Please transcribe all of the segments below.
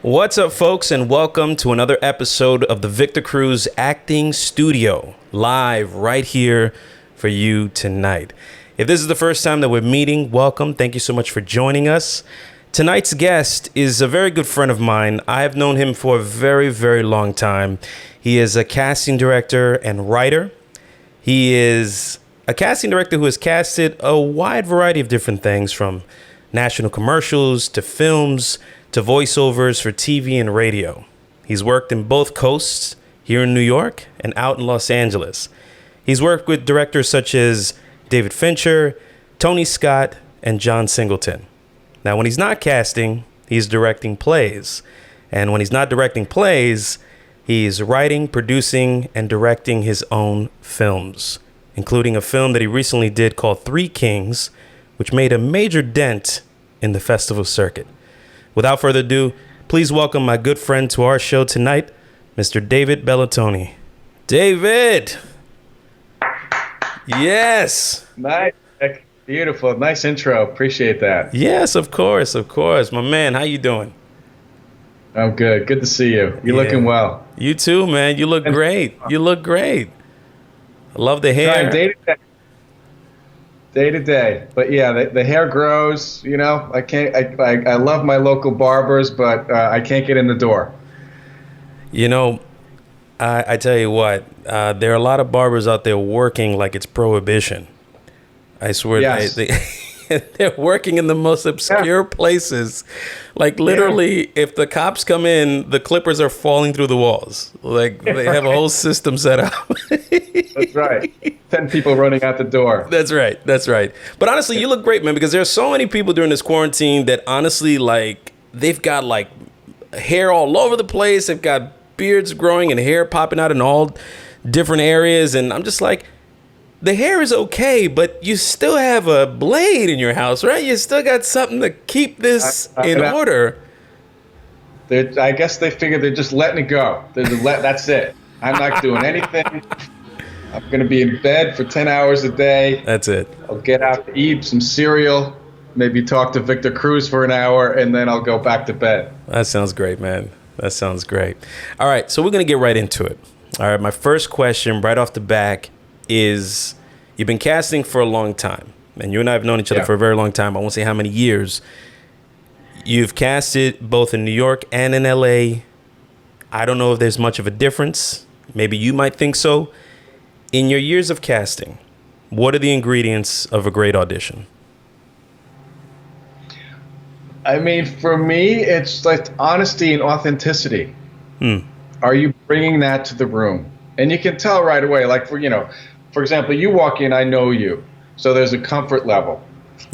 What's up, folks, and welcome to another episode of the Victor Cruz Acting Studio, live right here for you tonight. If this is the first time that we're meeting, welcome. Thank you so much for joining us. Tonight's guest is a very good friend of mine. I have known him for a very, very long time. He is a casting director and writer. He is a casting director who has casted a wide variety of different things, from national commercials to films to voiceovers for TV and radio. He's worked in both coasts, here in New York and out in Los Angeles. He's worked with directors such as David Fincher, Tony Scott, and John Singleton. Now, when he's not casting, he's directing plays. And when he's not directing plays, he's writing, producing, and directing his own films, including a film that he recently did called Three Kings, which made a major dent in the festival circuit. Without further ado, please welcome my good friend to our show tonight, Mr. David Bellatoni. David! Yes! Nice. Beautiful. Nice intro. Appreciate that. Yes, of course, of course. My man, how you doing? I'm good. Good to see you. You're looking well. You too, man. You look great. You look great. I love the hair. Day to day. Day to day. But yeah, the hair grows, you know. I love my local barbers, but I can't get in the door. You know, I tell you what, there are a lot of barbers out there working like it's prohibition. I swear, yes. they're working in the most obscure places. Like literally, if the cops come in, the clippers are falling through the walls. Like they have a whole system set up. That's right. 10 people running out the door. That's right. That's right. But honestly, you look great, man, because there's so many people during this quarantine that honestly, like, they've got like hair all over the place. They've got beards growing and hair popping out in all different areas. And I'm just like, the hair is okay, but you still have a blade in your house, right? You still got something to keep this in order. I guess they figure they're just letting it go. That's it. I'm not doing anything. I'm going to be in bed for 10 hours a day. That's it. I'll get out to eat some cereal, maybe talk to Victor Cruz for an hour, and then I'll go back to bed. That sounds great, man. That sounds great. All right, so we're going to get right into it. All right, my first question right off the back is, you've been casting for a long time, and you and I have known each other for a very long time. I won't say how many years. You've casted both in New York and in LA. I don't know if there's much of a difference. Maybe you might think so. In your years of casting, what are the ingredients of a great audition? I mean, for me, it's like honesty and authenticity. Are you bringing that to the room? And you can tell right away, like, for example, you walk in, I know you. So there's a comfort level,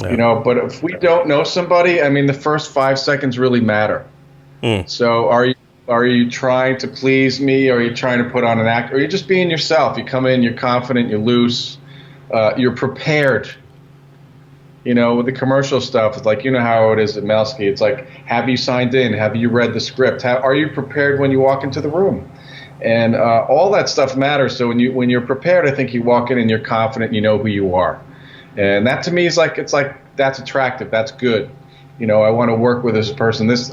you know, but if we don't know somebody, I mean, the first 5 seconds really matter. So are you trying to please me? Or are you trying to put on an act? Or are you just being yourself? You come in, you're confident, you're loose, you're prepared. You know, with the commercial stuff, it's like, you know how it is at Melsky. It's like, have you signed in? Have you read the script? Are you prepared when you walk into the room? And all that stuff matters. So when you're prepared, I think you walk in and you're confident, you know who you are. And that to me is like, it's like, that's attractive. That's good. You know, I want to work with this person. This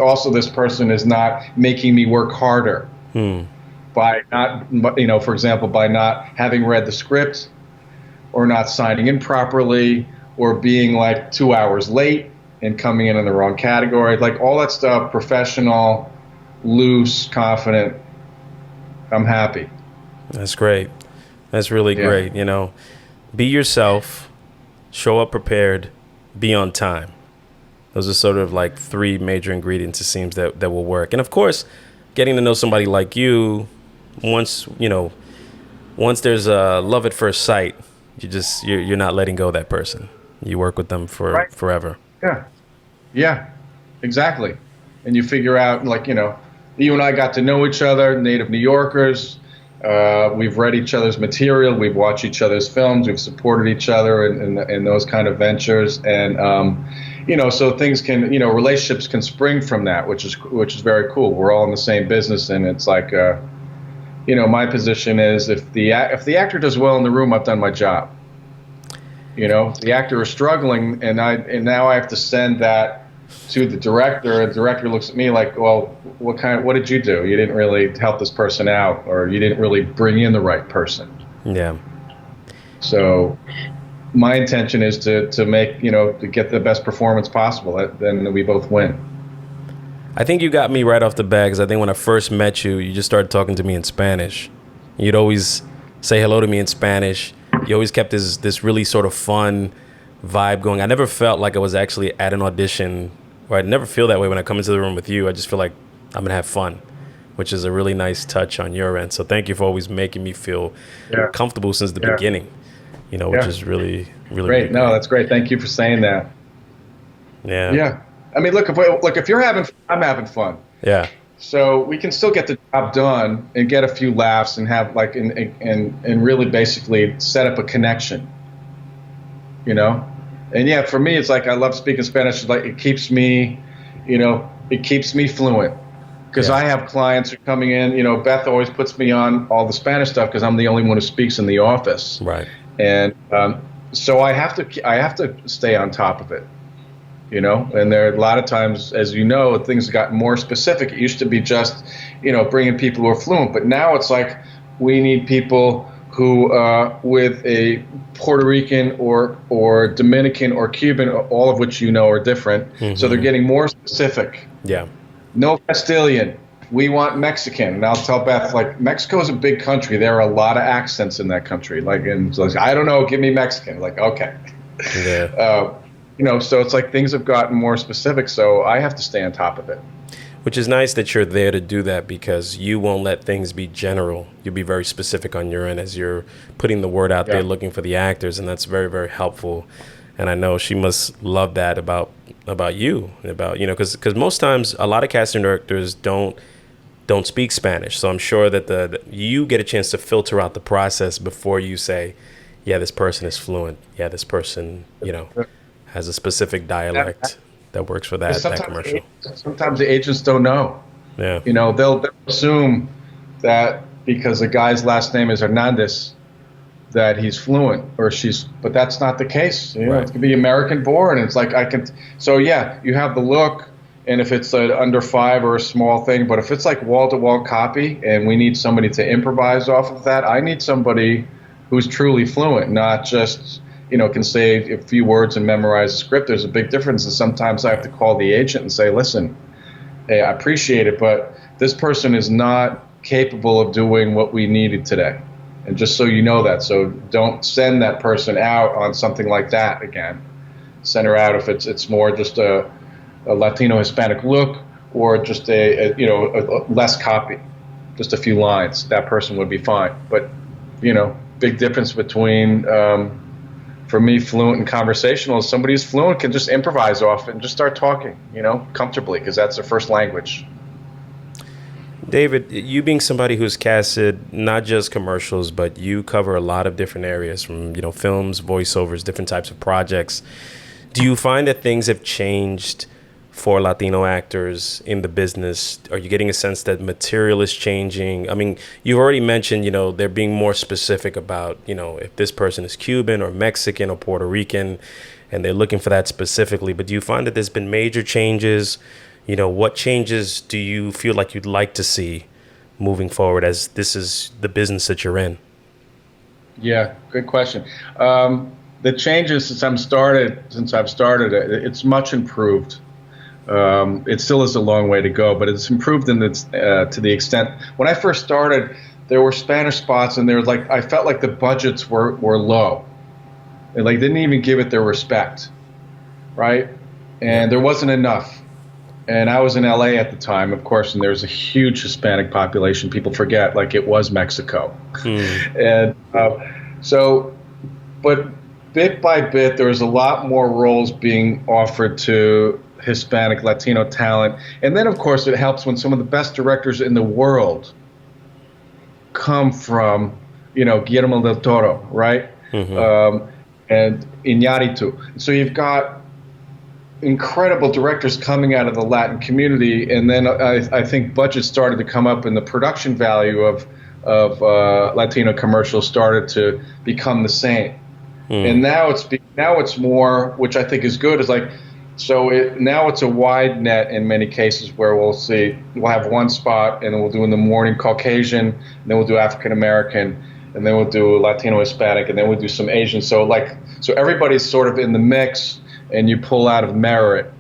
person is not making me work harder by not, you know, for example, by not having read the script or not signing in properly or being like 2 hours late and coming in the wrong category. Like all that stuff, professional, loose, confident. I'm happy. That's great. That's really great. You know, be yourself, show up prepared, be on time. Those are sort of like three major ingredients, it seems, that will work. And of course, getting to know somebody like you, once there's a love at first sight, you're not letting go of that person. You work with them for forever. Yeah, exactly. And you figure out, like, you know, you and I got to know each other, native New Yorkers. We've read each other's material. We've watched each other's films. We've supported each other in those kind of ventures. And, you know, so things can, you know, relationships can spring from that, which is very cool. We're all in the same business. And it's like, you know, my position is if the actor does well in the room, I've done my job. You know, the actor is struggling, and now I have to send that to the director, and the director looks at me like, well, what did you do? You didn't really help this person out, or you didn't really bring in the right person. Yeah. So my intention is to make, to get the best performance possible. Then we both win. I think you got me right off the bat, because I think when I first met you, you just started talking to me in Spanish. You'd always say hello to me in Spanish. You always kept this really sort of fun vibe going. I never felt like I was actually at an audition, or I never feel that way when I come into the room with you. I just feel like I'm going to have fun, which is a really nice touch on your end. So thank you for always making me feel comfortable since the beginning, which is really, really great. Really no, that's great. Thank you for saying that. Yeah. Yeah. I mean, look, if you're having fun, I'm having fun. Yeah. So we can still get the job done and get a few laughs and have and really basically set up a connection, And yeah, for me, it's like I love speaking Spanish. It's like it keeps me fluent, because I have clients who are coming in. Beth always puts me on all the Spanish stuff because I'm the only one who speaks in the office. Right. And so I have to stay on top of it. And there are a lot of times, as you know, things got more specific. It used to be just, bringing people who are fluent, but now it's like we need people who, with a Puerto Rican or Dominican or Cuban, all of which are different. Mm-hmm. So they're getting more specific. Yeah. No Castilian. We want Mexican. And I'll tell Beth, like, Mexico is a big country. There are a lot of accents in that country. I don't know, give me Mexican. Like, okay. Yeah. So it's like things have gotten more specific, so I have to stay on top of it. Which is nice that you're there to do that, because you won't let things be general. You'll be very specific on your end as you're putting the word out there, looking for the actors, and that's very, very helpful. And I know she must love that about you, because most times a lot of casting directors don't speak Spanish. So I'm sure that you get a chance to filter out the process before you say, yeah, this person is fluent. Yeah, this person, has a specific dialect that works for that commercial. Sometimes the agents don't know. Yeah. They'll assume that because the guy's last name is Hernandez, that he's fluent or but that's not the case. Right. It can be American born. It's like so yeah, you have the look, and if it's an under 5 or a small thing, but if it's like wall-to-wall copy and we need somebody to improvise off of that, I need somebody who's truly fluent, not just can say a few words and memorize the script. There's a big difference, and sometimes I have to call the agent and say, listen, hey, I appreciate it, but this person is not capable of doing what we needed today. And just so you know that, so don't send that person out on something like that again. Send her out if it's more just a Latino Hispanic look, or just a less copy, just a few lines. That person would be fine. But big difference between for me, fluent and conversational is somebody who's fluent can just improvise off and just start talking, comfortably, because that's their first language. David, you being somebody who's casted not just commercials, but you cover a lot of different areas, from films, voiceovers, different types of projects. Do you find that things have changed for Latino actors in the business? Are you getting a sense that material is changing? I mean, you've already mentioned, they're being more specific about, if this person is Cuban or Mexican or Puerto Rican, and they're looking for that specifically. But do you find that there's been major changes? What changes do you feel like you'd like to see moving forward, as this is the business that you're in? Yeah, good question. The changes since I've started, it's much improved. It still is a long way to go, but it's improved to the extent. When I first started, there were Spanish spots, and I felt like the budgets were low. They didn't even give it their respect, right? And there wasn't enough. And I was in LA at the time, of course, and there's a huge Hispanic population. People forget, it was Mexico. And but bit by bit, there was a lot more roles being offered to Hispanic, Latino talent. And then, of course, it helps when some of the best directors in the world come from, Guillermo del Toro, right? Mm-hmm. And Iñárritu. So you've got incredible directors coming out of the Latin community, and then I think budgets started to come up, and the production value of Latino commercials started to become the same. And now it's more, which I think is good, is So now it's a wide net in many cases where we'll have one spot and then we'll do in the morning Caucasian, and then we'll do African American, and then we'll do Latino Hispanic, and then we'll do some Asian. So everybody's sort of in the mix, and you pull out of merit.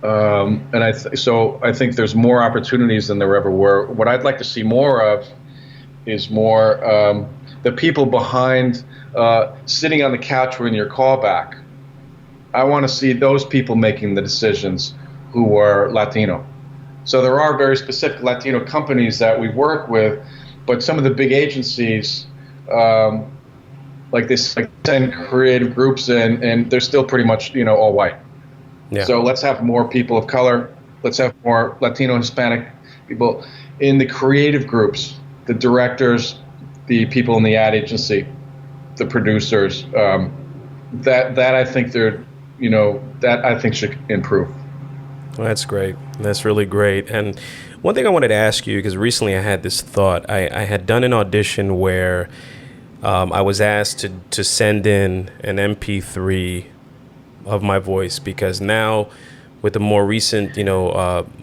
And I think there's more opportunities than there ever were. What I'd like to see more of is more the people behind sitting on the couch when your callback. I want to see those people making the decisions who are Latino. So there are very specific Latino companies that we work with, but some of the big agencies, send creative groups in, and they're still pretty much all white. Yeah. So let's have more people of color. Let's have more Latino, Hispanic people in the creative groups, the directors, the people in the ad agency, the producers. That I think that I think should improve. Well, that's great. That's really great. And one thing I wanted to ask you, because recently I had this thought. I had done an audition where I was asked to send in an MP3 of my voice, because now with the more recent,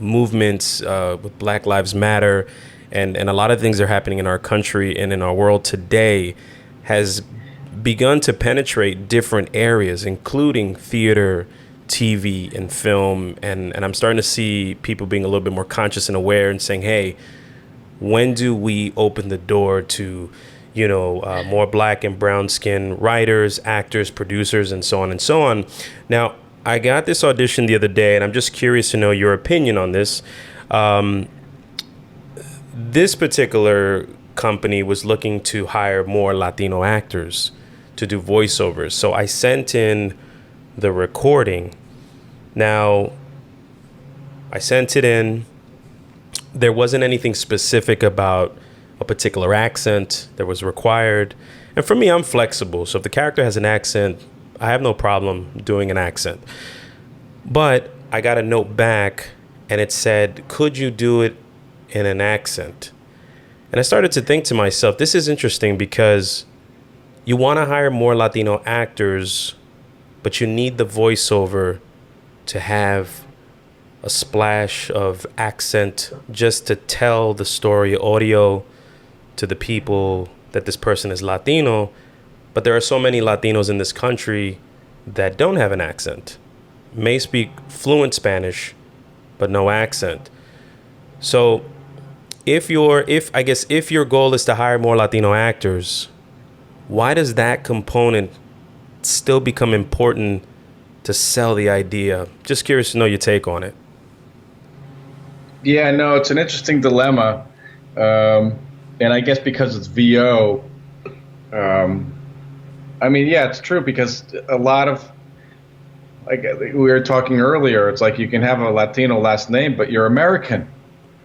movements with Black Lives Matter and a lot of things that are happening in our country and in our world today has begun to penetrate different areas, including theater, TV, and film. And I'm starting to see people being a little bit more conscious and aware and saying, hey, when do we open the door to, more black and brown skin writers, actors, producers, and so on and so on. Now, I got this audition the other day, and I'm just curious to know your opinion on this. This particular company was looking to hire more Latino actors to do voiceovers. So I sent in the recording. Now, I sent it in. There wasn't anything specific about a particular accent that was required. And for me, I'm flexible. So if the character has an accent, I have no problem doing an accent. But I got a note back and it said, could you do it in an accent? And I started to think to myself, this is interesting, because you want to hire more Latino actors, but you need the voiceover to have a splash of accent just to tell the story audio to the people that this person is Latino. But there are so many Latinos in this country that don't have an accent, may speak fluent Spanish, but no accent. So if your goal is to hire more Latino actors, why does that component still become important to sell the idea? Just curious to know your take on it. Yeah, no, it's an interesting dilemma. And I guess because it's VO, it's true, because a lot of, like we were talking earlier, it's like you can have a Latino last name, but you're American.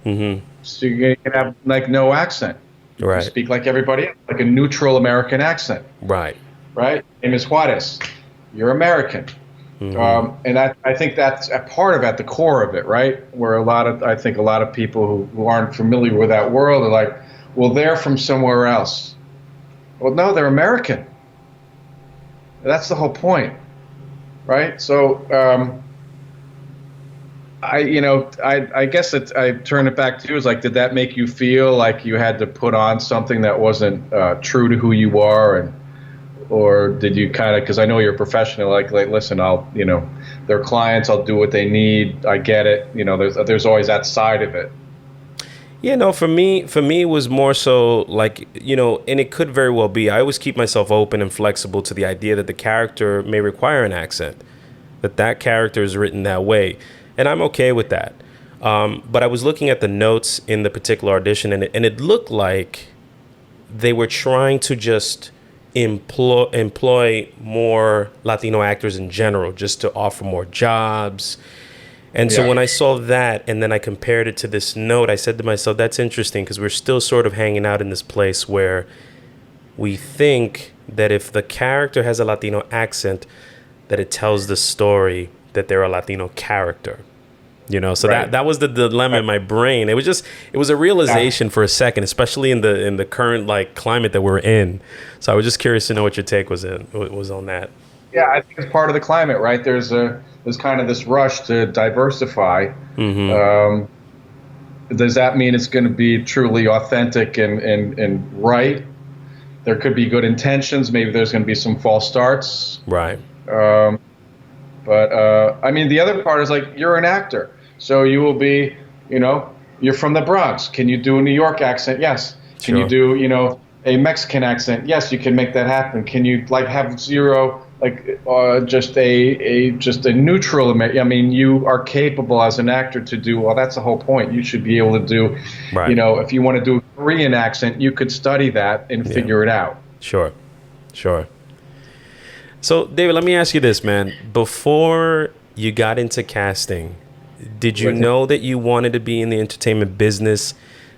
Mm-hmm. So you can have no accent. Right. You speak like everybody else, like a neutral American accent. Right. Right? Name is Juarez. You're American. Mm-hmm. And I think that's a part of, at the core of it, right? Where I think a lot of people who aren't familiar with that world are like, well, they're from somewhere else. Well, no, they're American. That's the whole point, right? So, I guess I turn it back to you. Is like, did that make you feel like you had to put on something that wasn't true to who you are, or did you kind of? Because I know you're a professional. Like, listen, they're clients. I'll do what they need. I get it. There's always that side of it. Yeah, no, for me, it was more so like, and it could very well be. I always keep myself open and flexible to the idea that the character may require an accent, that character is written that way. And I'm okay with that. But I was looking at the notes in the particular audition, and it looked like they were trying to just employ more Latino actors in general, just to offer more jobs. And so when I saw that, and then I compared it to this note, I said to myself, that's interesting, because we're still sort of hanging out in this place where we think that if the character has a Latino accent, that it tells the story that they're a Latino character. So right. that was the dilemma in my brain. It was a realization for a second, especially in the current climate that we're in. So I was just curious to know what your take was on that. Yeah, I think it's part of the climate, right? There's kind of this rush to diversify. Um, does that mean it's going to be truly authentic and right? There could be good intentions. Maybe there's going to be some false starts. Right. Um, but I mean, the other part is like you're an actor, so you will be, you're from the Bronx. Can you do a New York accent? Yes. Can you Sure. do, a Mexican accent? Yes, you can make that happen. Can you like have zero, like just a neutral? I mean, you are capable as an actor to do. Well, that's the whole point. You should be able to do, Right. if you want to do a Korean accent, you could study that and Yeah. figure it out. Sure. Sure. So, David, let me ask you this, man. Before you got into casting, did you know that you wanted to be in the entertainment business?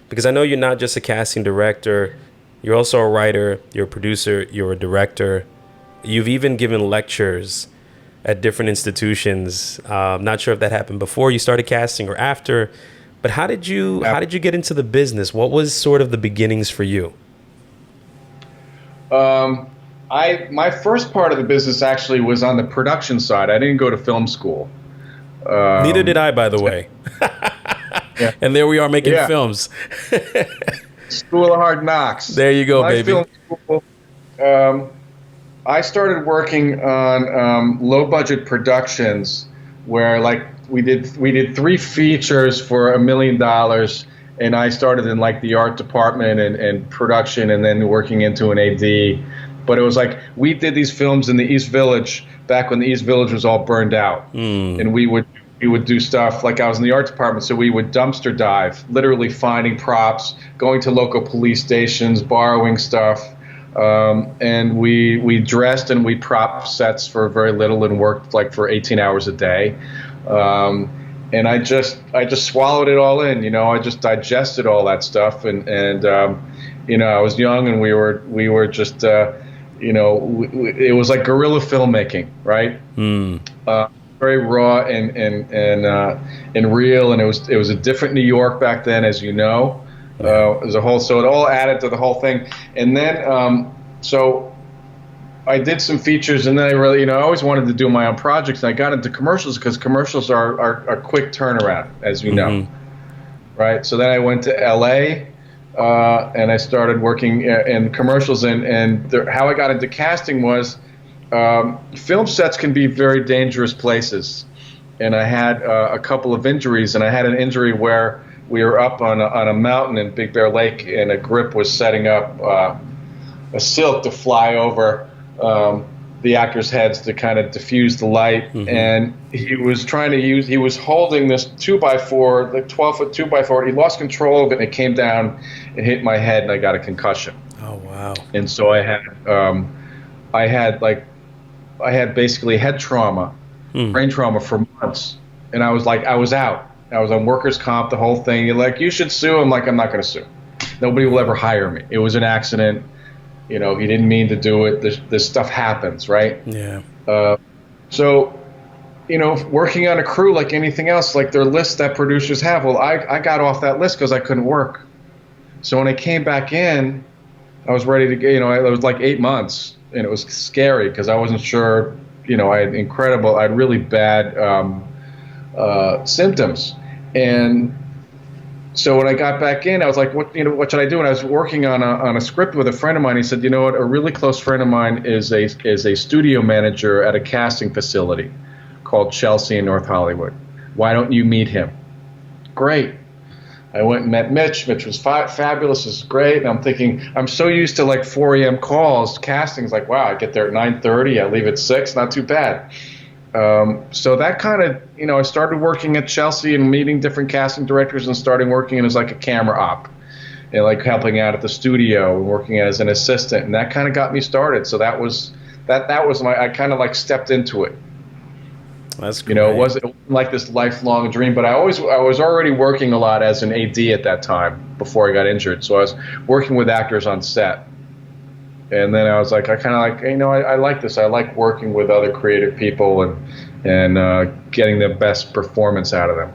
Because I know you're not just a casting director, you're also a writer, you're a producer, you're a director. You've even given lectures at different institutions. Not sure if that happened before you started casting or after, but how did you get into the business? What was sort of the beginnings for you? My first part of the business actually was on the production side. I didn't go to film school. Neither did I, by the way. Yeah. And there we are making Yeah. films. School of Hard Knocks. There you go, My baby. film school, I started working on low budget productions where like we did 3 features for $1 million, and I started in like the art department and production, and then working into an AD. But it was like we did these films in the East Village back when the East Village was all burned out, and we would do stuff like I was in the art department, so we would dumpster dive, literally finding props, going to local police stations, borrowing stuff, and we dressed and we prop sets for very little and worked like for 18 hours a day. And I just swallowed it all in, I just digested all that stuff, and I was young, and we were just it was like guerrilla filmmaking, right? Very raw and real, and it was a different New York back then, as you know. As a whole, so it all added to the whole thing. And then so I did some features, and then I really, I always wanted to do my own projects, and I got into commercials because commercials are a quick turnaround, as you know, right? So then I went to LA, and I started working in commercials, and how I got into casting was film sets can be very dangerous places, and I had a couple of injuries, and I had an injury where we were up on a mountain in Big Bear Lake, and a grip was setting up a silk to fly over the actors' heads to kind of diffuse the light, and he was holding this 2x4, like 12-foot 2x4. He lost control of it, and it came down and hit my head, and I got a concussion. Oh, wow. And so I had basically head trauma, brain trauma for months, and I was out. I was on workers' comp, the whole thing. You're like, you should sue. I'm like, I'm not going to sue. Nobody will ever hire me. It was an accident. He didn't mean to do it. This stuff happens, right? Yeah. So, working on a crew like anything else, like their lists that producers have. Well, I got off that list because I couldn't work. So when I came back in, I was ready to get, it was like 8 months, and it was scary because I wasn't sure, I had really bad symptoms. And so when I got back in, I was like, what should I do? And I was working on a script with a friend of mine. He said, you know what, a really close friend of mine is a studio manager at a casting facility called Chelsea in North Hollywood. Why don't you meet him? Great. I went and met Mitch. Mitch was fabulous. It was great. And I'm thinking, I'm so used to like 4 a.m. calls, castings, like, wow, I get there at 9:30, I leave at 6, not too bad. So that kind of, I started working at Chelsea and meeting different casting directors and starting working as like a camera op and like helping out at the studio and working as an assistant. And that kind of got me started. So that was I kind of like stepped into it. That's great. It wasn't like this lifelong dream, but I was already working a lot as an AD at that time before I got injured. So I was working with actors on set. And then I was like, I kind of like, I like this. I like working with other creative people and getting the best performance out of them.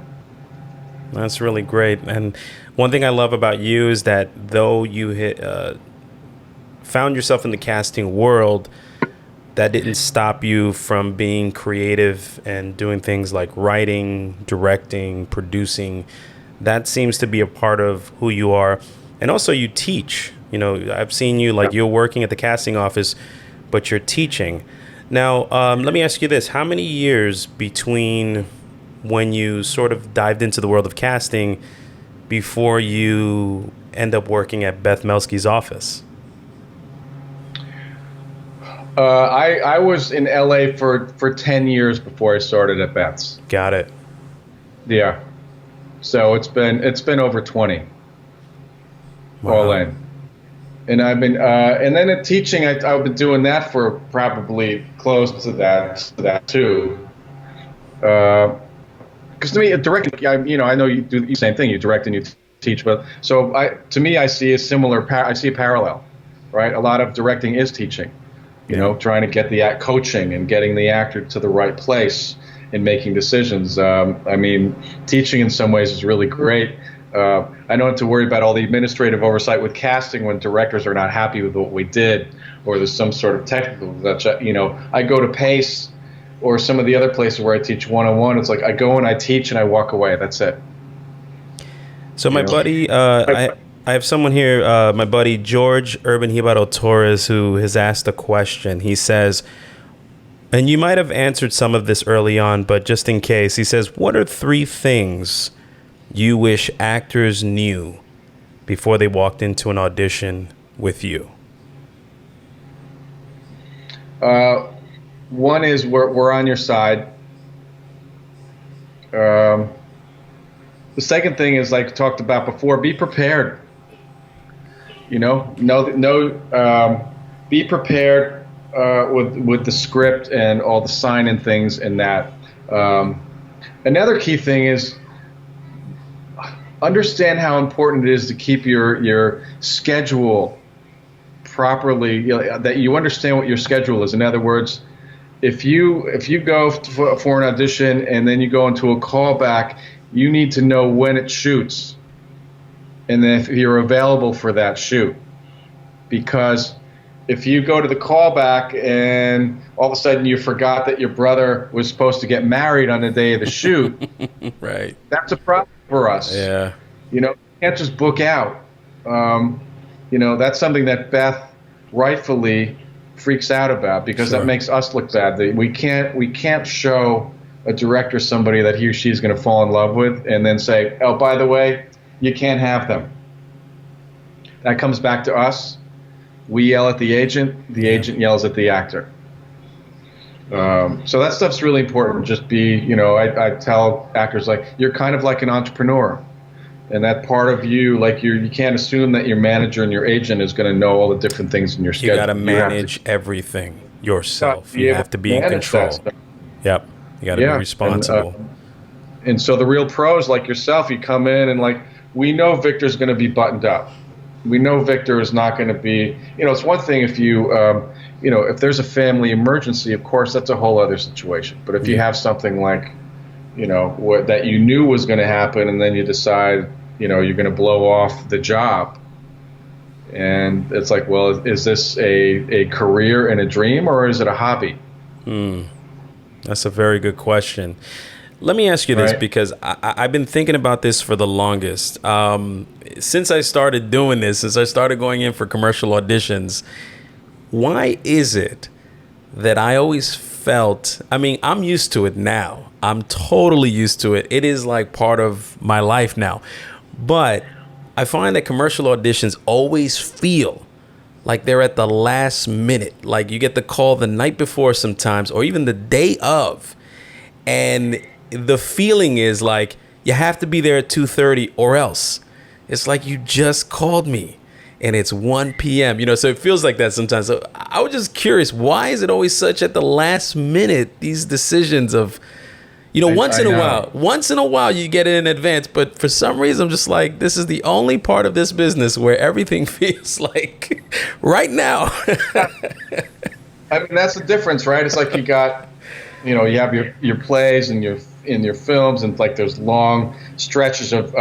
That's really great. And one thing I love about you is that though you found yourself in the casting world, that didn't stop you from being creative and doing things like writing, directing, producing. That seems to be a part of who you are. And also you teach. I've seen you, like, you're working at the casting office, but you're teaching. Now, let me ask you this. How many years between when you sort of dived into the world of casting before you end up working at Beth Melsky's office? I was in LA for 10 years before I started at Beth's. Got it. Yeah. So it's been over 20. Wow. All in. And I've been and then in teaching, I've been doing that for probably close to that too. Because to me, directing, I know you do the same thing. You direct and you teach, but so to me, I see a parallel, right? A lot of directing is teaching. Trying to get the coaching and getting the actor to the right place and making decisions. Teaching in some ways is really great. I don't have to worry about all the administrative oversight with casting when directors are not happy with what we did, or there's some sort of technical glitch. I go to Pace or some of the other places where I teach one-on-one. It's like I go and I teach and I walk away. That's it. So my buddy, I have someone here, my buddy George Urban Hibaro Torres, who has asked a question. He says, and you might have answered some of this early on, but just in case, he says, what are 3 things you wish actors knew before they walked into an audition with you? One is we're on your side. The second thing is, like talked about before, be prepared. Be prepared with the script and all the sign-in things and that. Another key thing is understand how important it is to keep your schedule properly. That you understand what your schedule is. In other words, if you go for an audition and then you go into a callback, you need to know when it shoots. And then if you're available for that shoot, because if you go to the callback and all of a sudden you forgot that your brother was supposed to get married on the day of the shoot, right? That's a problem for us. Yeah. You can't just book out. That's something that Beth rightfully freaks out about, because that makes us look bad. We can't show a director somebody that he or she's going to fall in love with and then say, oh, by the way, you can't have them. That comes back to us. We yell at the agent agent yells at the actor. So that stuff's really important. Just be, I tell actors, like, you're kind of like an entrepreneur. And that part of you, like, you can't assume that your manager and your agent is going to know all the different things in your schedule. You got to manage everything yourself. You have to be in control. Yep. You got to be responsible. And so the real pros like yourself, you come in and, like, we know Victor's going to be buttoned up. We know Victor is not going to be, it's one thing if you, if there's a family emergency, of course, that's a whole other situation. But if you have something like, that you knew was going to happen, and then you decide, you're going to blow off the job. And it's like, well, is this a career and a dream, or is it a hobby? That's a very good question. Let me ask you this, because I've been thinking about this for the longest. Since I started doing this, since I started going in for commercial auditions, why is it that I always felt, I'm used to it now. I'm totally used to it. It is like part of my life now. But I find that commercial auditions always feel like they're at the last minute. Like you get the call the night before sometimes, or even the day of. And the feeling is like you have to be there at 2:30 or else. It's like you just called me and it's 1 p.m. So it feels like that sometimes. So I was just curious, why is it always such at the last minute, these decisions of, once in a while you get it in advance, but for some reason I'm just like, this is the only part of this business where everything feels like right now. That's the difference, right? It's like you got, you have your plays and your films, and like there's long stretches of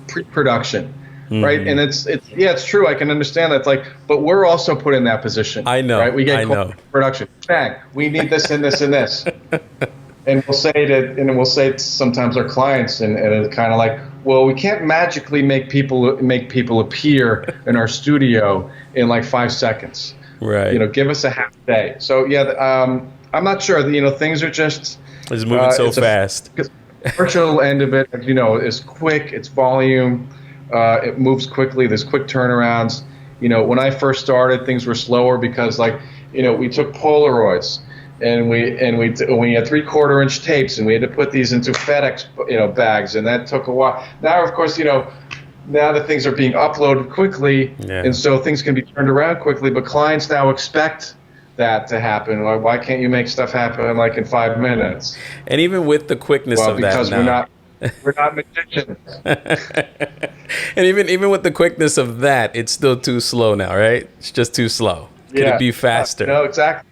pre-production. right? And it's yeah, it's true. I can understand that. It's like, but we're also put in that position. I know. Right? We get I called know. to production. Bang, we need this and this and this. And we'll say to sometimes our clients, and it's kind of like, well, we can't magically make people appear in our studio in like 5 seconds. Right. Give us a half day. So yeah, I'm not sure. Things are just It's moving so fast. Because the commercial end of it, is quick. It's volume. It moves quickly. There's quick turnarounds. When I first started, things were slower because we took Polaroids. And we had 3/4 inch tapes, and we had to put these into FedEx bags, and that took a while. Now, of course, now that things are being uploaded quickly, and so things can be turned around quickly. But clients now expect that to happen. Why can't you make stuff happen like in 5 minutes? And even with the quickness of that, because we're not magicians. And even with the quickness of that, it's still too slow now, right? It's just too slow. Could it be faster? No, exactly.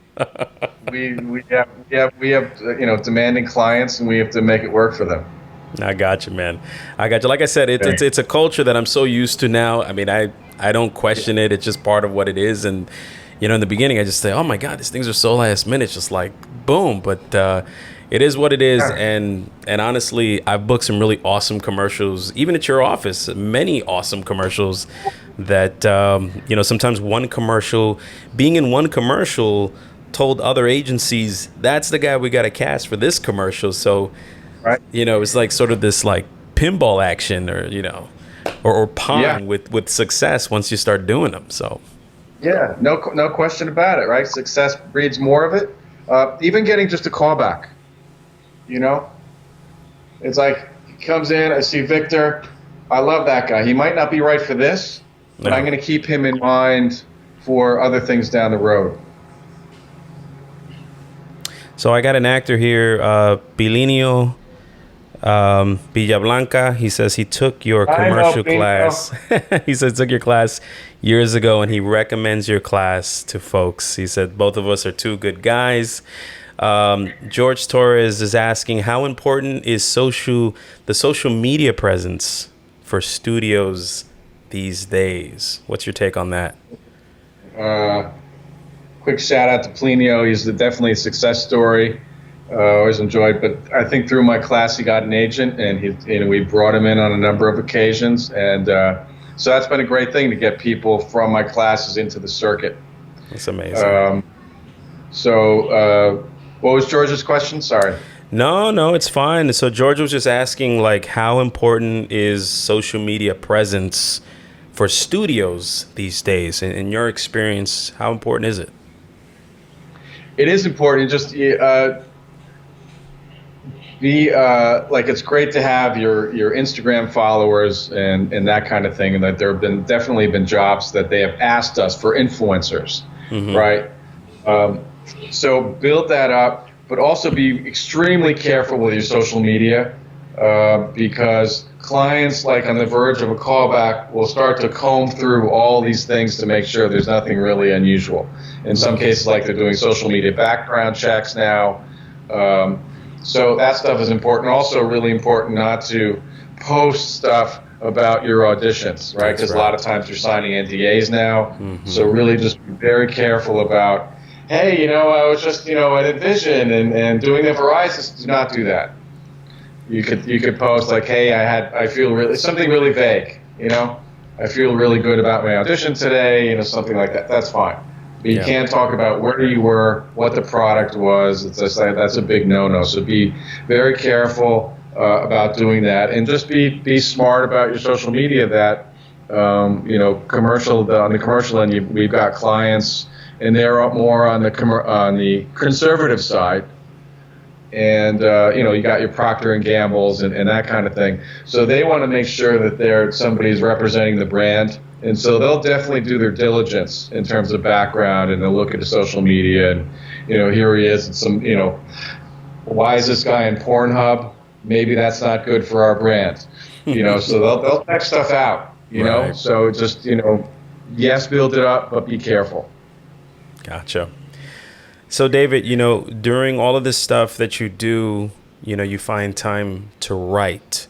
we have demanding clients, and we have to make it work for them. I got you, man. I got you. Like I said, it's a culture that I'm so used to now. I mean, I don't question it. It's just part of what it is. And in the beginning, I just say, oh my God, these things are so last minute, just like boom. But it is what it is. And honestly, I've booked some really awesome commercials, even at your office. Many awesome commercials that sometimes being in one commercial told other agencies, that's the guy we got to cast for this commercial. So, right. It's like sort of this like pinball action or pong with success once you start doing them. So, yeah, no question about it, right? Success breeds more of it. Even getting just a callback, it's like he comes in, I see Victor, I love that guy. He might not be right for this, but I'm going to keep him in mind for other things down the road. So I got an actor here, Bilinio Villablanca. He says he took your commercial class. He said took your class years ago, and he recommends your class to folks. He said both of us are two good guys. George Torres is asking, how important is the social media presence for studios these days? What's your take on that? Quick shout out to Plinio. He's definitely a success story. Always enjoyed, but I think through my class he got an agent, and we brought him in on a number of occasions, and so that's been a great thing to get people from my classes into the circuit. That's amazing. What was George's question? Sorry. No, it's fine. So George was just asking, like, how important is social media presence for studios these days? In your experience, how important is it? It is important. Just it's great to have your Instagram followers and that kind of thing, and that there have definitely been jobs that they have asked us for influencers, right? So build that up, but also be extremely careful with your social media, because clients, like on the verge of a callback, will start to comb through all these things to make sure there's nothing really unusual. In some cases, like they're doing social media background checks now. So that stuff is important. Also really important not to post stuff about your auditions, right? Because a lot of times you're signing NDAs now. So really just be very careful about, hey, I was just, at Envision and doing the Verizon. Do not do that. You could post like, hey, I feel really, something really vague, I feel really good about my audition today, something like that. That's fine. But you can't talk about where you were, what the product was. It's just like, that's a big no-no. So be very careful about doing that, and just be smart about your social media. That on the commercial end, we've got clients, and they're more on the conservative side. And you got your Procter and Gamble's and that kind of thing. So they want to make sure that somebody's representing the brand, and so they'll definitely do their diligence in terms of background, and they'll look at the social media, and here he is, and some why is this guy in Pornhub? Maybe that's not good for our brand, So they'll check stuff out, Right. So just yes, build it up, but be careful. Gotcha. So, David, during all of this stuff that you do, you find time to write.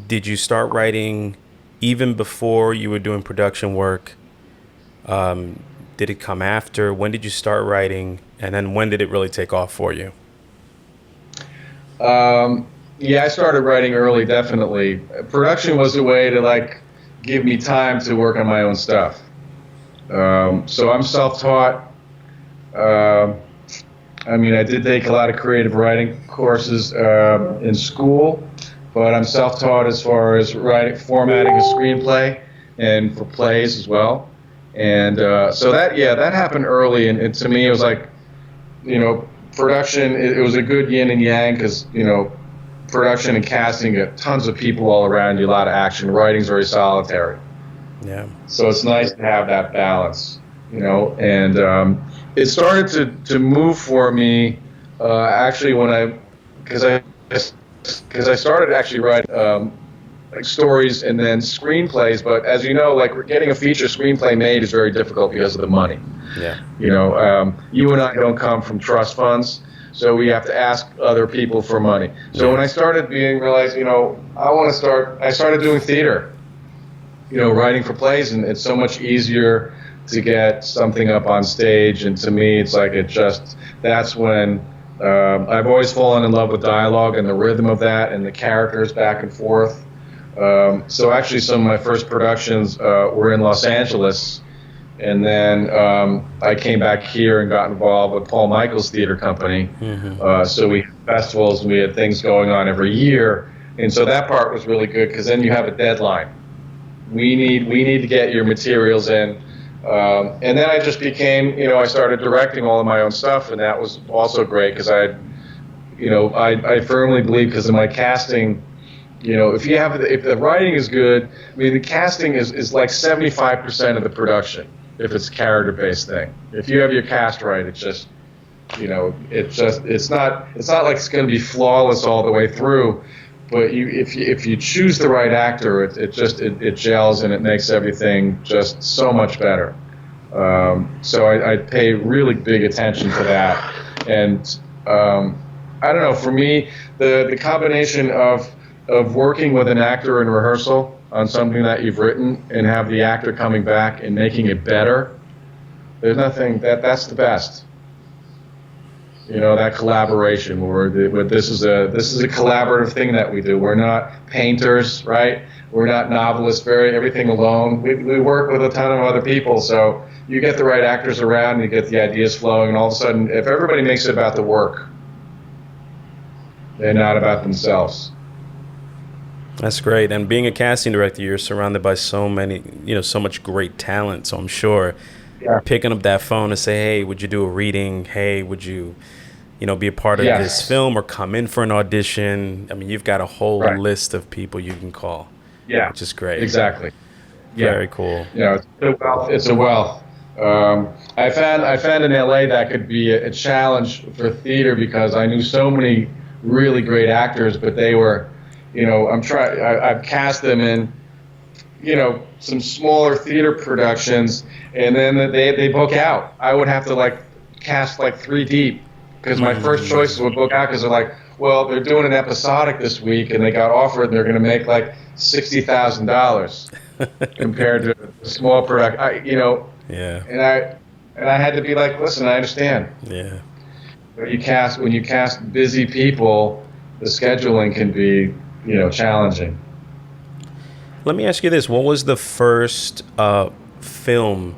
Did you start writing even before you were doing production work? Did it come after? When did you start writing? And then when did it really take off for you? Yeah, I started writing early, definitely. Production was a way to like give me time to work on my own stuff. So I'm self-taught. I mean, I did take a lot of creative writing courses in school, but I'm self-taught as far as formatting a screenplay and for plays as well. And so that happened early, and to me it was like, production, it was a good yin and yang because, production and casting, you get tons of people all around you, a lot of action. Writing's very solitary. Yeah. So it's nice to have that balance, and it started to move for me actually because I started actually writing like stories and then screenplays, but as you know, like getting a feature screenplay made is very difficult because of the money. Yeah. You and I don't come from trust funds, so we have to ask other people for money. So when I started realized, I started doing theater, writing for plays, and it's so much easier to get something up on stage. And to me, it's like that's when I've always fallen in love with dialogue and the rhythm of that and the characters back and forth. So actually some of my first productions were in Los Angeles, and then I came back here and got involved with Paul Michael's theater company. Mm-hmm. So we had festivals and we had things going on every year, and so that part was really good because then you have a deadline. We need to get your materials in, and then I just became, I started directing all of my own stuff, and that was also great because I firmly believe, because of my casting. If the writing is good, I mean, the casting is like 75% of the production. If it's a character-based thing, if you have your cast right, it's just, it's not like it's going to be flawless all the way through. But if you choose the right actor, it gels and it makes everything just so much better. So I pay really big attention to that, and I don't know. For me, the combination of working with an actor in rehearsal on something that you've written and have the actor coming back and making it better, there's nothing that's the best. That collaboration where this is a collaborative thing that we do. We're not painters, right? We're not novelists, everything alone. We work with a ton of other people, so you get the right actors around, you get the ideas flowing, and all of a sudden, if everybody makes it about the work and not about themselves. That's great. And being a casting director, you're surrounded by so many, so much great talent. So I'm sure picking up that phone and say, hey, would you do a reading? Hey, would you, be a part of this film or come in for an audition? I mean, you've got a whole list of people you can call. Yeah. Which is great. Exactly. Very cool. It's a wealth. I found in LA that could be a challenge for theater because I knew so many really great actors, but they were, I've cast them in, some smaller theater productions, and then they book out. I would have to cast 3 deep because my first choices would book out because they're like, well, they're doing an episodic this week and they got offered and they're going to make $60,000 compared to a small production. Yeah. And I had to be like, listen, I understand. Yeah. When you cast busy people, the scheduling can be, challenging. Let me ask you this. What was the first film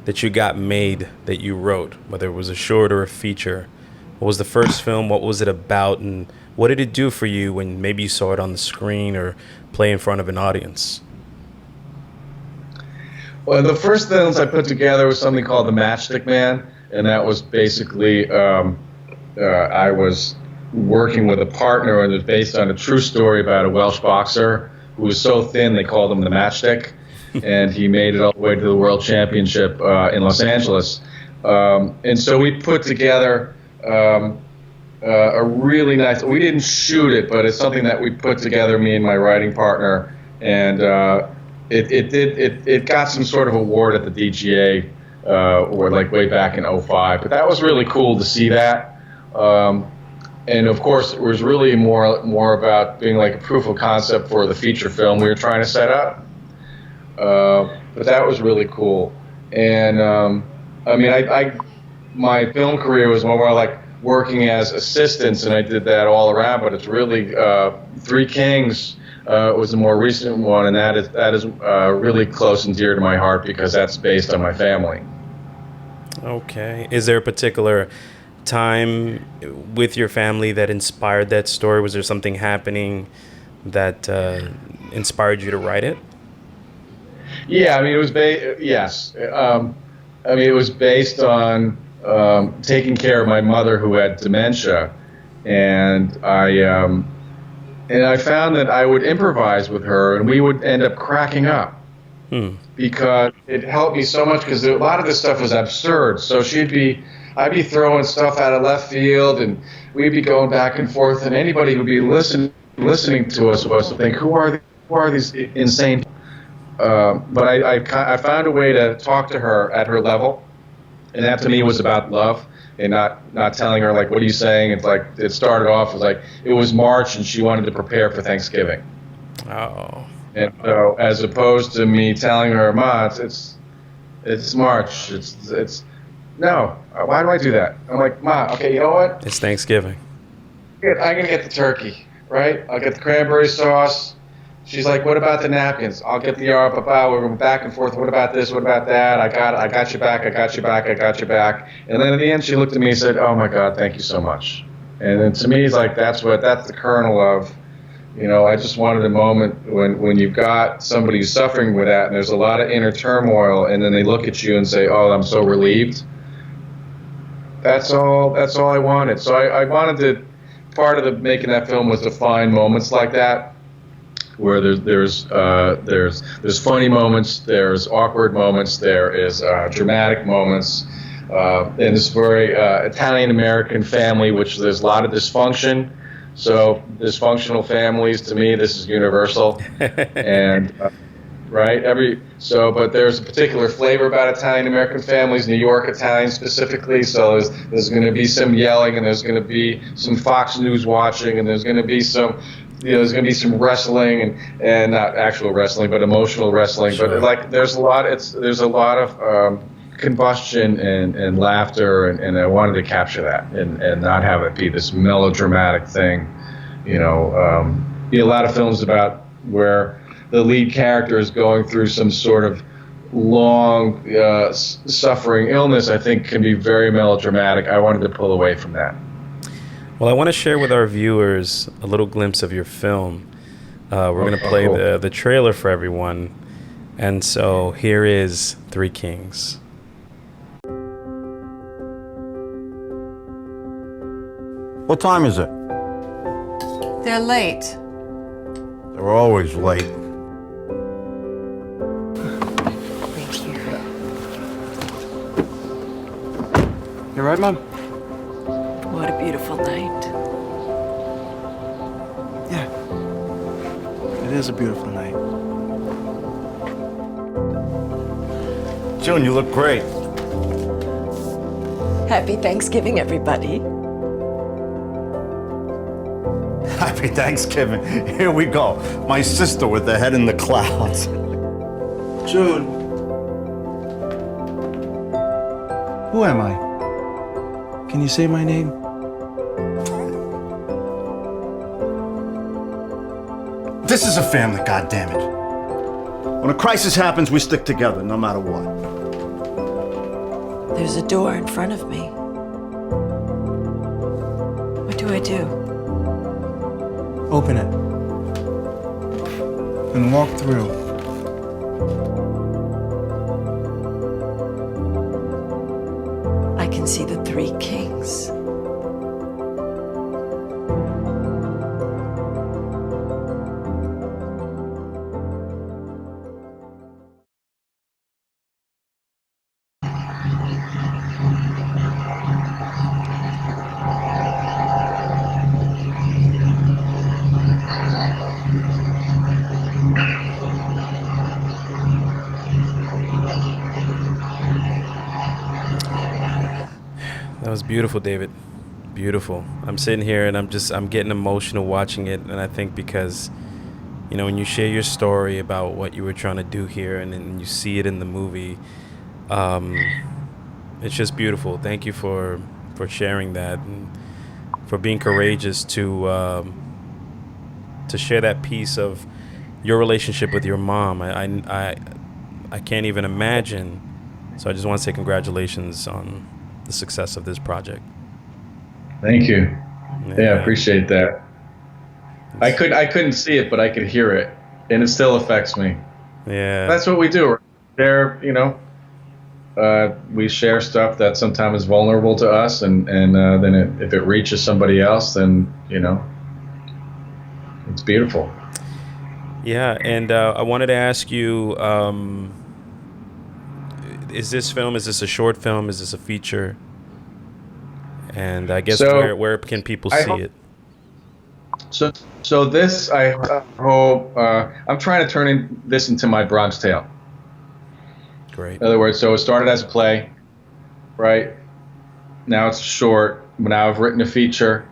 that you got made that you wrote, whether it was a short or a feature? What was the first film? What was it about? And what did it do for you when maybe you saw it on the screen or play in front of an audience? Well, the first films I put together was something called The Matchstick Man, and that was basically I was working with a partner, and it was based on a true story about a Welsh boxer who was so thin they called him the Matchstick, and he made it all the way to the World Championship in Los Angeles. And so we put together a really nice. We didn't shoot it, but it's something that we put together, me and my writing partner, and it got some sort of award at the DGA, or way back in '05. But that was really cool to see that. And of course, it was really more about being like a proof of concept for the feature film we were trying to set up. But that was really cool. And I mean, my film career was more like working as assistants, and I did that all around. But it's really Three Kings was the more recent one, and that is really close and dear to my heart because that's based on my family. Okay. Is there a particular time with your family that inspired that story? Was there something happening that inspired you to write it? Yeah, I mean, it was yes. I mean, it was based on taking care of my mother who had dementia, and I found that I would improvise with her, and we would end up cracking up because it helped me so much. Because a lot of this stuff was absurd. So I'd be throwing stuff out of left field, and we'd be going back and forth, and anybody who'd be listening to us was to think, who are these insane? But I found a way to talk to her at her level, and that to me was about love and not telling her like, what are you saying? It's like it started off as like it was March and she wanted to prepare for Thanksgiving. Oh. And so as opposed to me telling her, Ma, it's March. It's no. Why do I do that? I'm like, Ma, okay, you know what? It's Thanksgiving. I'm gonna get the turkey, right? I'll get the cranberry sauce. She's like, what about the napkins? I'll get the we're going back and forth. What about this? What about that? I got you back. I got you back. I got you back. And then at the end, she looked at me and said, oh my God, thank you so much. And then to me, it's like, that's the kernel of, I just wanted a moment when you've got somebody who's suffering with that and there's a lot of inner turmoil and then they look at you and say, oh, I'm so relieved. That's all I wanted. So I wanted to, part of making that film was to find moments like that, where there's funny moments, there's awkward moments, there is dramatic moments, in this very Italian American family, which there's a lot of dysfunction. So dysfunctional families, to me, this is universal, and right but there's a particular flavor about Italian American families, New York Italian specifically. So there's going to be some yelling, and there's going to be some Fox News watching, and there's going to be some. There's going to be some wrestling and not actual wrestling, but emotional wrestling. Sure. But like, there's a lot of combustion and laughter, and I wanted to capture that and not have it be this melodramatic thing. Be a lot of films about where the lead character is going through some sort of long suffering illness. I think can be very melodramatic. I wanted to pull away from that. Well, I want to share with our viewers a little glimpse of your film. We're going to play the trailer for everyone. And so here is Three Kings. What time is it? They're late. They're always late. Thank you. You all right, Mom? What a beautiful night. Yeah. It is a beautiful night. June, you look great. Happy Thanksgiving, everybody. Happy Thanksgiving. Here we go. My sister with the head in the clouds. June. Who am I? Can you say my name? This is a family, goddammit. When a crisis happens, we stick together, no matter what. There's a door in front of me. What do I do? Open it. And walk through. I can see the Three Kings. That was beautiful, David. Beautiful. I'm sitting here and I'm getting emotional watching it, and I think because when you share your story about what you were trying to do here, and then you see it in the movie, it's just beautiful. Thank you for sharing that, and for being courageous to share that piece of your relationship with your mom. I can't even imagine. So I just want to say congratulations on the success of this project. Thank you. Yeah, Yeah. appreciate that. I couldn't see it, but I could hear it, and it still affects me. Yeah. That's what we do. There, we share stuff that sometimes is vulnerable to us, and then if it reaches somebody else, then it's beautiful. Yeah, and I wanted to ask you, is this a short film? Is this a feature? And I guess So where can people I see hope, it? so this I hope I'm trying to turn this into my Bronx Tale. Great. In other words, so it started as a play, right? Now it's short. Now I've written a feature,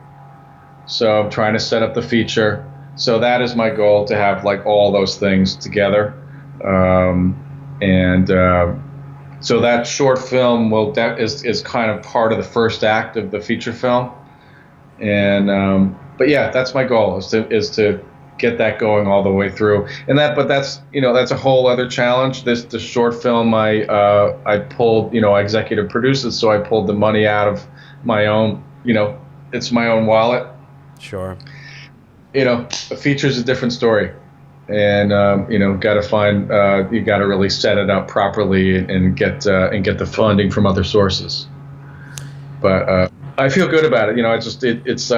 so I'm trying to set up the feature. So that is my goal, to have like all those things together, and so that short film is kind of part of the first act of the feature film, and but yeah, that's my goal, is to get that going all the way through, but that's a whole other challenge. The short film I pulled, I executive produced it, so I pulled the money out of my own, it's my own wallet. Sure. A feature's a different story, and got to find you got to really set it up properly and get the funding from other sources. But I feel good about it. It's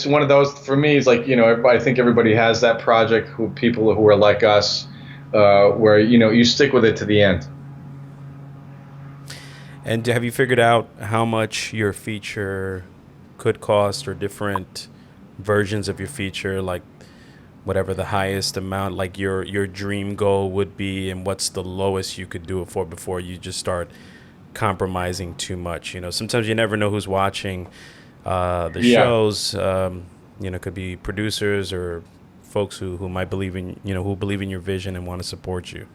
one of those, for me. It's like, I think everybody has that project, people who are like us, where you stick with it to the end. And have you figured out how much your feature could cost, or different versions of your feature, like whatever the highest amount, like your dream goal would be, and what's the lowest you could do it for before you just start compromising too much? Sometimes you never know who's watching the shows. Could be producers or folks who might believe in your vision and want to support you.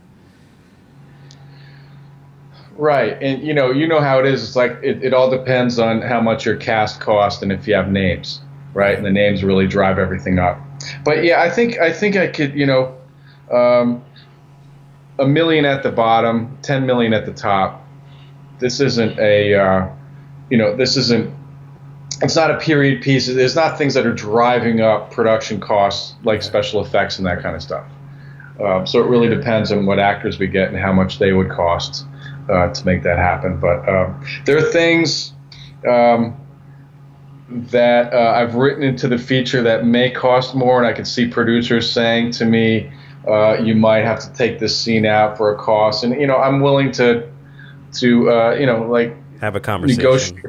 Right, and you know how it is. It's like it all depends on how much your cast cost, and if you have names, right? And the names really drive everything up. But yeah, I think I could, $1 million at the bottom, 10 million at the top. This isn't it's not a period piece. There's not things that are driving up production costs like special effects and that kind of stuff. So it really depends on what actors we get and how much they would cost to make that happen. But there are things that I've written into the feature that may cost more, and I can see producers saying to me, you might have to take this scene out for a cost. And, I'm willing to have a conversation. Negotiate.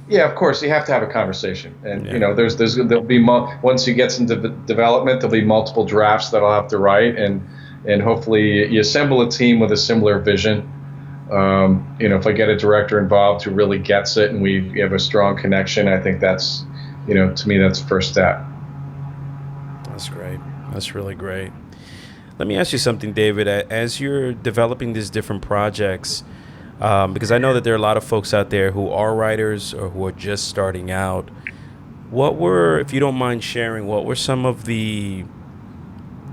Yeah, of course, you have to have a conversation. And, there'll be, once you get some development, there'll be multiple drafts that I'll have to write. And hopefully you assemble a team with a similar vision. If I get a director involved who really gets it and we have a strong connection, I think that's, to me, that's the first step. That's great. That's really great. Let me ask you something, David. As you're developing these different projects, because I know that there are a lot of folks out there who are writers or who are just starting out, if you don't mind sharing, what were some of the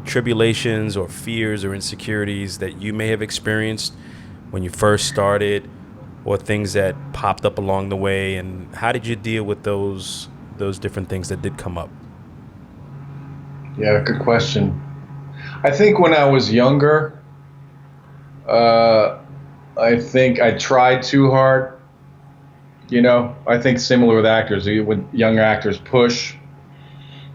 tribulations or fears or insecurities that you may have experienced when you first started, or things that popped up along the way, and how did you deal with those different things that did come up? Yeah, good question. I think when I was younger, I think I tried too hard. I think similar with actors. When young actors push,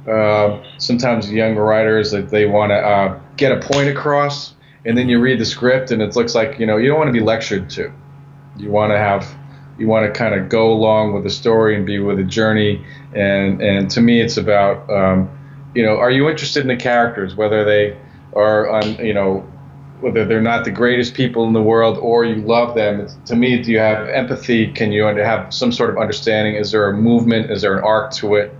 sometimes young writers, they want to get a point across, and then you read the script and it looks like, you don't want to be lectured to. You want to kind of go along with the story and be with the journey. And to me, it's about, are you interested in the characters, whether they are whether they're not the greatest people in the world or you love them? To me, do you have empathy? Can you have some sort of understanding? Is there a movement? Is there an arc to it?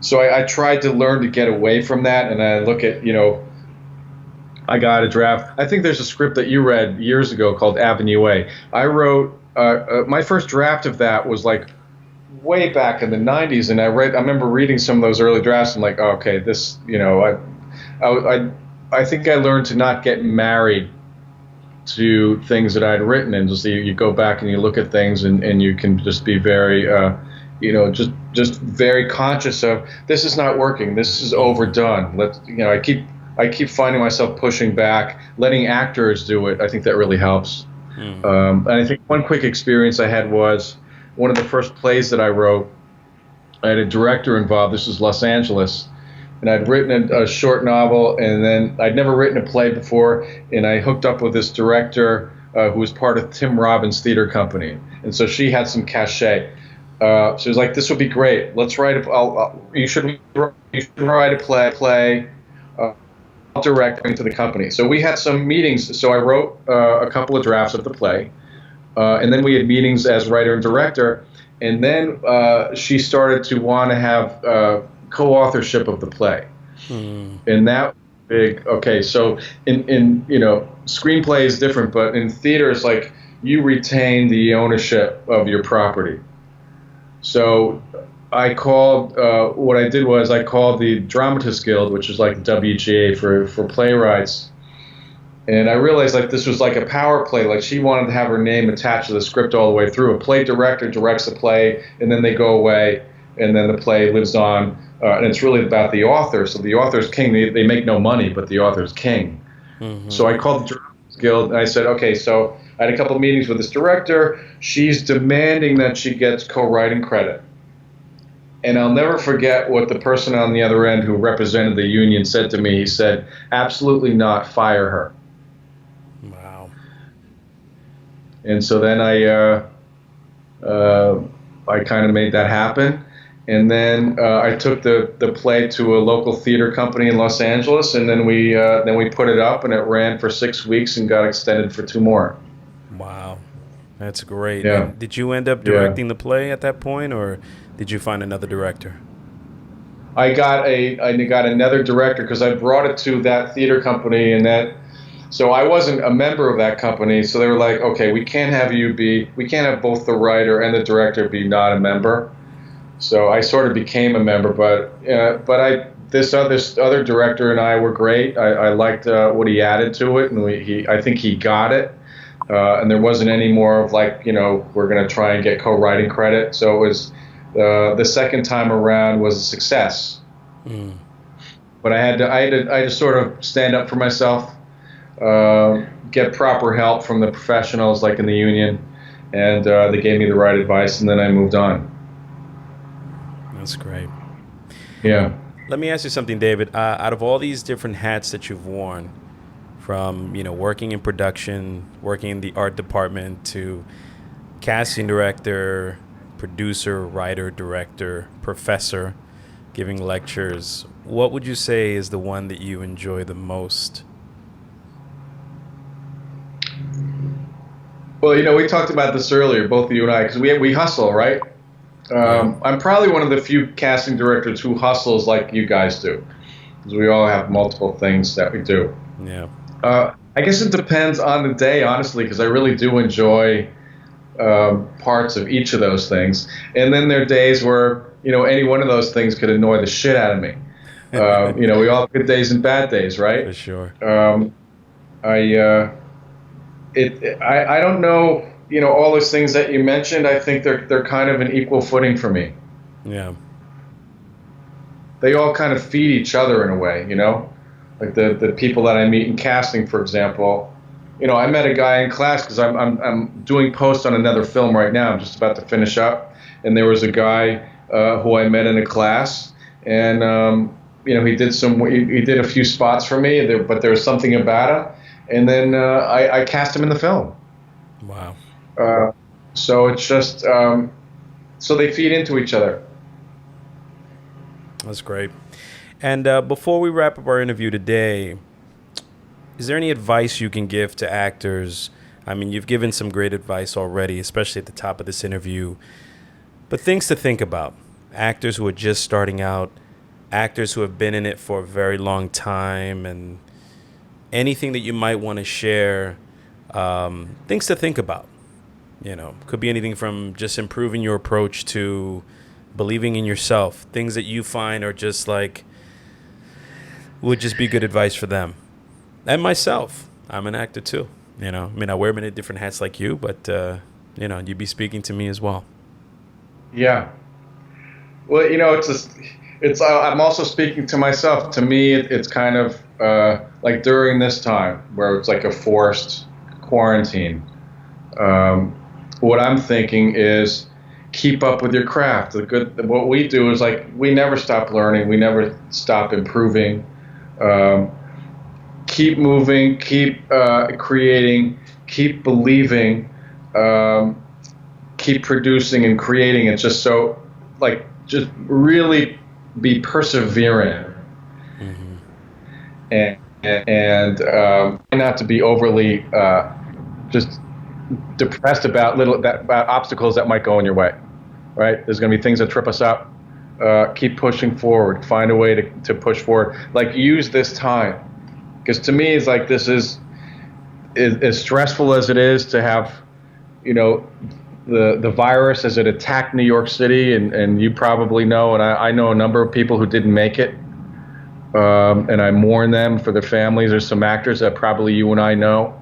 So I tried to learn to get away from that, and I look at, I got a draft. I think there's a script that you read years ago called Avenue A. I wrote my first draft of that was like way back in the 90s, and I remember reading some of those early drafts and like, oh, okay, this, I think I learned to not get married to things that I'd written, and just you go back and you look at things, and you can just be very just very conscious of, this is not working, this is overdone. I keep finding myself pushing back, letting actors do it. I think that really helps. And I think one quick experience I had was one of the first plays that I wrote. I had a director involved. This was Los Angeles, and I'd written a short novel, and then I'd never written a play before, and I hooked up with this director who was part of Tim Robbins' theater company, and so she had some cachet. She was like, "This would be great. Let's write you should write a play." Directing to the company. So we had some meetings. So I wrote a couple of drafts of the play, and then we had meetings as writer and director. And then she started to want to have co-authorship of the play, and that big. Okay, so in screenplay is different, but in theater it's like you retain the ownership of your property. So I called, what I did was I called the Dramatists Guild, which is like WGA for playwrights, and I realized like this was like a power play. Like she wanted to have her name attached to the script all the way through. A play director directs a play, and then they go away, and then the play lives on, and it's really about the author. So the author's king. They make no money, but the author's king. So I called the Dramatists Guild, and I said, okay, so I had a couple of meetings with this director. She's demanding that she gets co-writing credit. And I'll never forget what the person on the other end who represented the union said to me. He said, "Absolutely not, fire her." Wow. And so then I kind of made that happen. And then I took the play to a local theater company in Los Angeles, and then we put it up, and it ran for 6 weeks and got extended for 2 more. Wow. That's great. Yeah. And did you end up directing the play at that point, or did you find another director? I got another director because I brought it to that theater company, so I wasn't a member of that company. So they were like, okay, we can't have both the writer and the director be not a member. So I sort of became a member, but this other director and I were great. I liked what he added to it, and I think he got it. And there wasn't any more of like, we're going to try and get co-writing credit. So it was, the second time around was a success. But I had to sort of stand up for myself, get proper help from the professionals like in the union, and they gave me the right advice, and then I moved on. That's great. Yeah. Let me ask you something, David. Out of all these different hats that you've worn, from working in production, working in the art department, to casting director, producer, writer, director, professor, giving lectures, what would you say is the one that you enjoy the most? Well, we talked about this earlier, both of you and I, because we hustle, right? I'm probably one of the few casting directors who hustles like you guys do, because we all have multiple things that we do. Yeah. I guess it depends on the day, honestly, because I really do enjoy parts of each of those things. And then there are days where, any one of those things could annoy the shit out of me. We all have good days and bad days, right? For sure. I don't know, all those things that you mentioned. I think they're kind of an equal footing for me. Yeah. They all kind of feed each other in a way, Like the people that I meet in casting, for example, I met a guy in class because I'm doing post on another film right now. I'm just about to finish up, and there was a guy who I met in a class, and he did a few spots for me, but there was something about him, and then I cast him in the film. Wow. So it's just so they feed into each other. That's great. And before we wrap up our interview today, is there any advice you can give to actors? I mean, you've given some great advice already, especially at the top of this interview. But things to think about. Actors who are just starting out, actors who have been in it for a very long time, and anything that you might want to share, things to think about. Could be anything from just improving your approach to believing in yourself, things that you find are just like would just be good advice for them. And myself, I'm an actor too. I wear many different hats like you, but you'd be speaking to me as well. Yeah. Well, I'm also speaking to myself. To me, it's kind of like during this time where it's like a forced quarantine. What I'm thinking is keep up with your craft. What we do is like we never stop learning, we never stop improving. Keep moving, keep creating, keep believing, keep producing and creating. It's just so like just really be perseverant, and not to be overly just depressed about about obstacles that might go in your way. Right? There's going to be things that trip us up. Keep pushing forward. Find a way to push forward. Like use this time, because to me, it's like this is as stressful as it is to have, the virus as it attacked New York City, and you probably know, and I know a number of people who didn't make it, and I mourn them for their families. There's some actors that probably you and I know,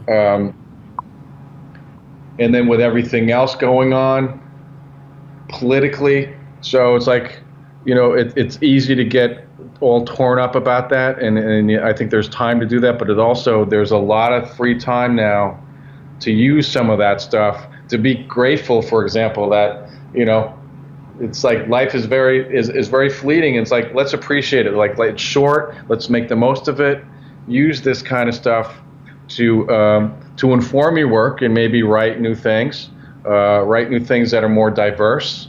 and then with everything else going on politically, so it's like, it's easy to get all torn up about that, and I think there's time to do that, but there's a lot of free time now to use some of that stuff. To be grateful, for example, that it's like life is very fleeting. It's like let's appreciate it. Like it's short. Let's make the most of it. Use this kind of stuff to inform your work and maybe write new things. Write new things that are more diverse.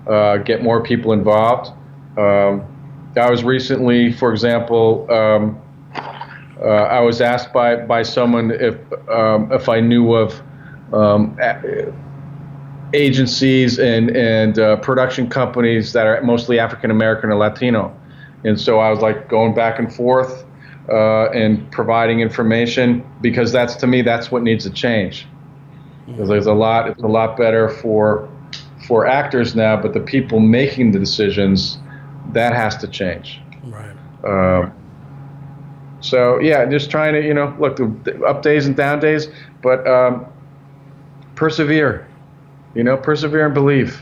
Get more people involved. I was recently, for example, I was asked by someone if I knew of agencies and production companies that are mostly African American or Latino, and so I was like going back and forth and providing information, because to me that's what needs to change. Because it's a lot better for actors now, but the people making the decisions, that has to change. Right. So yeah, just trying to look, the up days and down days, but persevere, persevere and believe.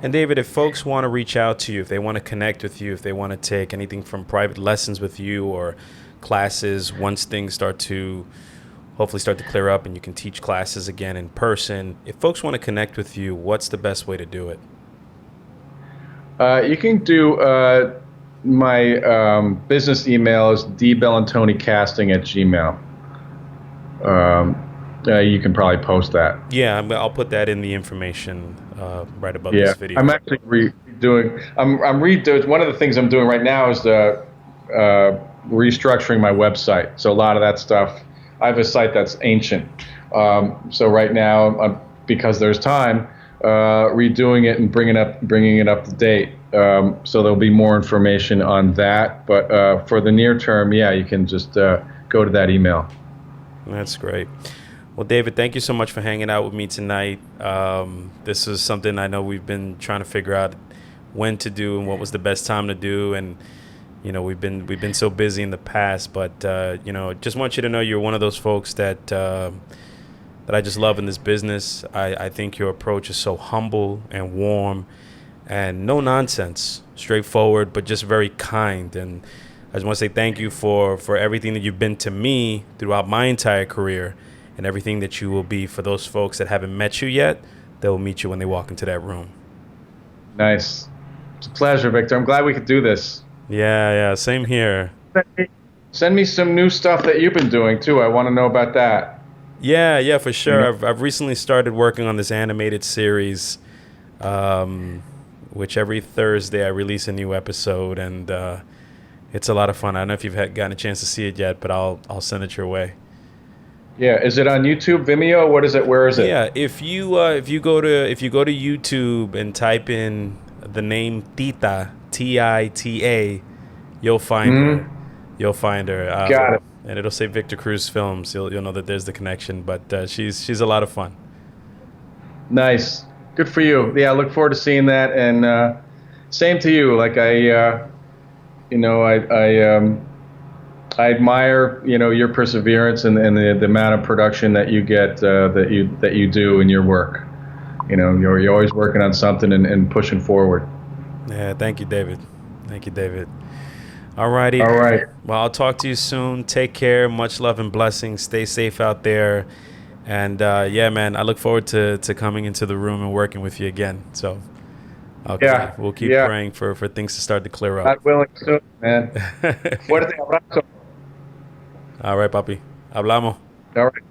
And David, if folks want to reach out to you, if they want to connect with you, if they want to take anything from private lessons with you or classes, once things hopefully start to clear up and you can teach classes again in person, if folks want to connect with you, what's the best way to do it? You can do my business email is dbellatoni@gmail.com. You can probably post that. Yeah, I'll put that in the information right above this video. I'm actually redoing. I'm redoing. One of the things I'm doing right now is restructuring my website. So a lot of that stuff, I have a site that's ancient. So right now, because there's time, redoing it and bringing it up to date. So there'll be more information on that. But for the near term, you can just go to that email. That's great. Well, David, thank you so much for hanging out with me tonight. This is something I know we've been trying to figure out when to do and what was the best time to do. And, we've been so busy in the past, but, just want you to know you're one of those folks that I just love in this business. I think your approach is so humble and warm and no nonsense, straightforward, but just very kind. And I just want to say thank you for everything that you've been to me throughout my entire career, and everything that you will be for those folks that haven't met you yet. They'll meet you when they walk into that room. Nice. It's a pleasure, Victor. I'm glad we could do this. Yeah, same here. Send me some new stuff that you've been doing, too. I want to know about that. Yeah, for sure. I've recently started working on this animated series, which every Thursday I release a new episode, and it's a lot of fun. I don't know if you've gotten a chance to see it yet, but I'll send it your way. Yeah, is it on YouTube, Vimeo? What is it? Where is it? Yeah, if you go to YouTube and type in the name Tita, Tita, you'll find her. You'll find her. Got it. And it'll say Victor Cruz Films. You'll know that there's the connection. But she's a lot of fun. Nice. Good for you. Yeah, I look forward to seeing that. And same to you. Like I admire your perseverance and the amount of production that you get that you do in your work. You're always working on something and pushing forward. Yeah, thank you, David. Thank you, David. All righty. All right. Well, I'll talk to you soon. Take care. Much love and blessings. Stay safe out there. And yeah, man, I look forward to coming into the room and working with you again. So, okay, yeah, we'll keep praying for things to start to clear up. God willing soon, man. Fuerte abrazo. All right, papi. Hablamos. All right.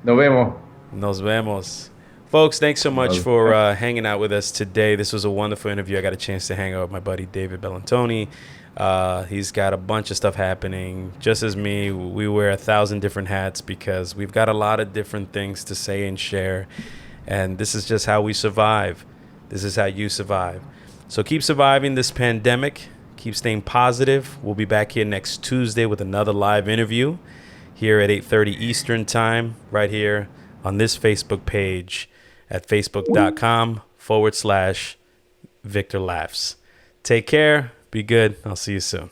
Nos vemos. Nos vemos. Folks, thanks so much for hanging out with us today. This was a wonderful interview. I got a chance to hang out with my buddy David Bellatoni. He's got a bunch of stuff happening. Just as me, we wear 1,000 different hats because we've got a lot of different things to say and share. And this is just how we survive. This is how you survive. So keep surviving this pandemic. Keep staying positive. We'll be back here next Tuesday with another live interview here at 8:30 Eastern time, right here on this Facebook page at facebook.com/Victor Laughs. Take care. Be good. I'll see you soon.